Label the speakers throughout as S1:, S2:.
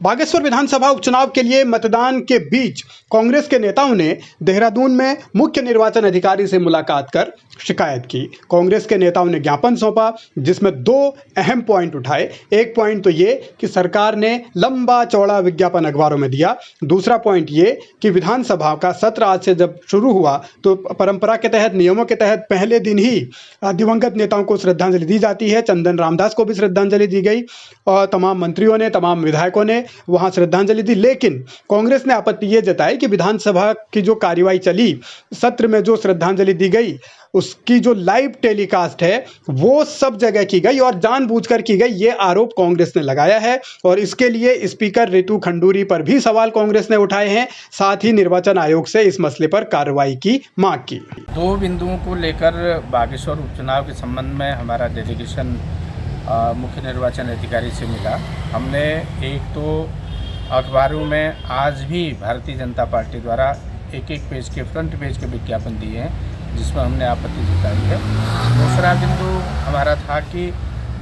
S1: बागेश्वर विधानसभा उपचुनाव के लिए मतदान के बीच कांग्रेस के नेताओं ने देहरादून में मुख्य निर्वाचन अधिकारी से मुलाकात कर शिकायत की। कांग्रेस के नेताओं ने ज्ञापन सौंपा जिसमें दो अहम पॉइंट उठाए। एक पॉइंट तो ये कि सरकार ने लंबा चौड़ा विज्ञापन अखबारों में दिया। दूसरा पॉइंट ये कि विधानसभा का सत्र आज से जब शुरू हुआ तो परंपरा के तहत, नियमों के तहत पहले दिन ही दिवंगत नेताओं को श्रद्धांजलि दी जाती है। चंदन रामदास को भी श्रद्धांजलि दी गई और तमाम मंत्रियों ने, तमाम विधायकों ने वहां श्रद्धांजलि दी। लेकिन कांग्रेस ने आपत्ति ये जताई कि विधानसभा की जो कार्यवाही चली, सत्र में जो श्रद्धांजलि दी गई, उसकी जो लाइव टेलीकास्ट है वो सब जगह की गई और जानबूझकर की गई, ये आरोप कांग्रेस ने लगाया है। और इसके लिए स्पीकर रितु खंडूरी पर भी सवाल कांग्रेस ने उठाए हैं। साथ ही निर्वाचन आयोग से इस मसले पर कार्रवाई की मांग की।
S2: दो बिंदुओं को लेकर बागेश्वर उपचुनाव के संबंध में हमारा डेलीगेशन मुख्य निर्वाचन अधिकारी से मिला। हमने एक तो अखबारों में आज भी भारतीय जनता पार्टी द्वारा एक पेज के, फ्रंट पेज के विज्ञापन दिए हैं जिसमें हमने आपत्ति जताई है। दूसरा बिंदु हमारा था कि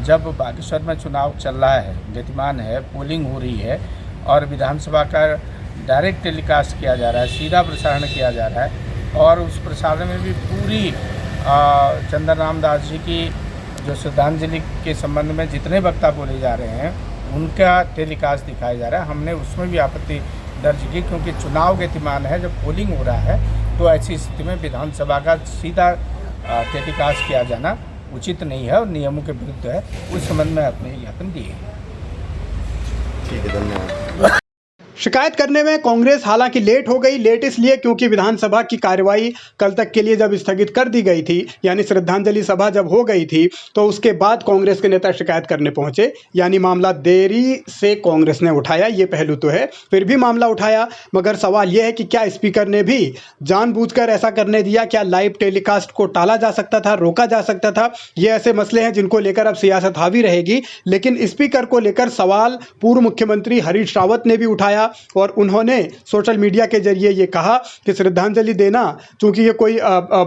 S2: जब बागेश्वर में चुनाव चल रहा है, गतिमान है, पोलिंग हो रही है और विधानसभा का डायरेक्ट टेलीकास्ट किया जा रहा है, सीधा प्रसारण किया जा रहा है और उस प्रसारण में भी पूरी चंदन रामदास जी की जो श्रद्धांजलि के संबंध में जितने वक्ता बोले जा रहे हैं उनका टेलीकास्ट दिखाया जा रहा है। हमने उसमें भी आपत्ति दर्ज की क्योंकि चुनाव गतिमान है, जब पोलिंग हो रहा है तो ऐसी स्थिति में विधानसभा का सीधा टेलीकास्ट किया जाना उचित नहीं है और नियमों के विरुद्ध है। उस संबंध में अपने ज्ञापन दिए हैं।
S3: ठीक है, धन्यवाद।
S1: शिकायत करने में कांग्रेस हालांकि लेट हो गई। लेट इसलिए क्योंकि विधानसभा की कार्यवाही कल तक के लिए जब स्थगित कर दी गई थी, यानी श्रद्धांजलि सभा जब हो गई थी, तो उसके बाद कांग्रेस के नेता शिकायत करने पहुंचे। यानी मामला देरी से कांग्रेस ने उठाया, ये पहलू तो है। फिर भी मामला उठाया, मगर सवाल यह है कि क्या स्पीकर ने भी जानबूझकर ऐसा करने दिया? क्या लाइव टेलीकास्ट को टाला जा सकता था, रोका जा सकता था? ये ऐसे मसले हैं जिनको लेकर अब सियासत हावी रहेगी। लेकिन स्पीकर को लेकर सवाल पूर्व मुख्यमंत्री हरीश रावत ने भी उठाया और उन्होंने सोशल मीडिया के जरिए ये कहा कि श्रद्धांजलि देना, चूंकि ये कोई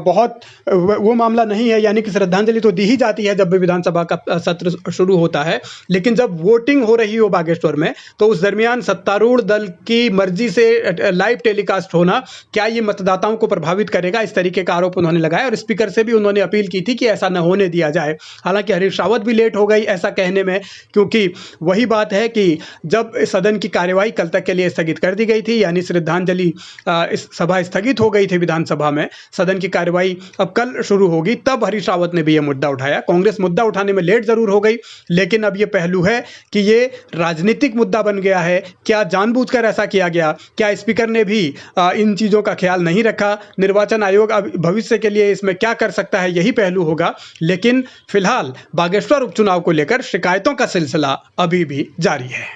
S1: बहुत वो मामला नहीं है, यानी कि श्रद्धांजलि तो दी ही जाती है जब भी विधानसभा का सत्र शुरू होता है। लेकिन जब वोटिंग हो रही हो बागेश्वर में, तो उस दरमियान सत्तारूढ़ दल की मर्जी से लाइव टेलीकास्ट होना, क्या ये मतदाताओं को प्रभावित करेगा? इस तरीके का आरोप उन्होंने लगाया और स्पीकर से भी उन्होंने अपील की थी कि ऐसा न होने दिया जाए। हालांकि हरीश रावत भी लेट हो गई ऐसा कहने में, क्योंकि वही बात है कि जब सदन की कार्यवाही कल तक के लिए स्थगित कर दी गई थी, यानी श्रद्धांजलि इस सभा स्थगित हो गई थी विधानसभा में, सदन की कार्यवाही अब कल शुरू होगी, तब हरीश रावत ने भी यह मुद्दा उठाया। कांग्रेस मुद्दा उठाने में लेट जरूर हो गई, लेकिन अब यह पहलू है कि ये राजनीतिक मुद्दा बन गया है। क्या जानबूझकर ऐसा किया गया? क्या स्पीकर ने भी इन चीजों का ख्याल नहीं रखा? निर्वाचन आयोग अब भविष्य के लिए इसमें क्या कर सकता है, यही पहलू होगा। लेकिन फिलहाल बागेश्वर उपचुनाव को लेकर शिकायतों का सिलसिला अभी भी जारी है।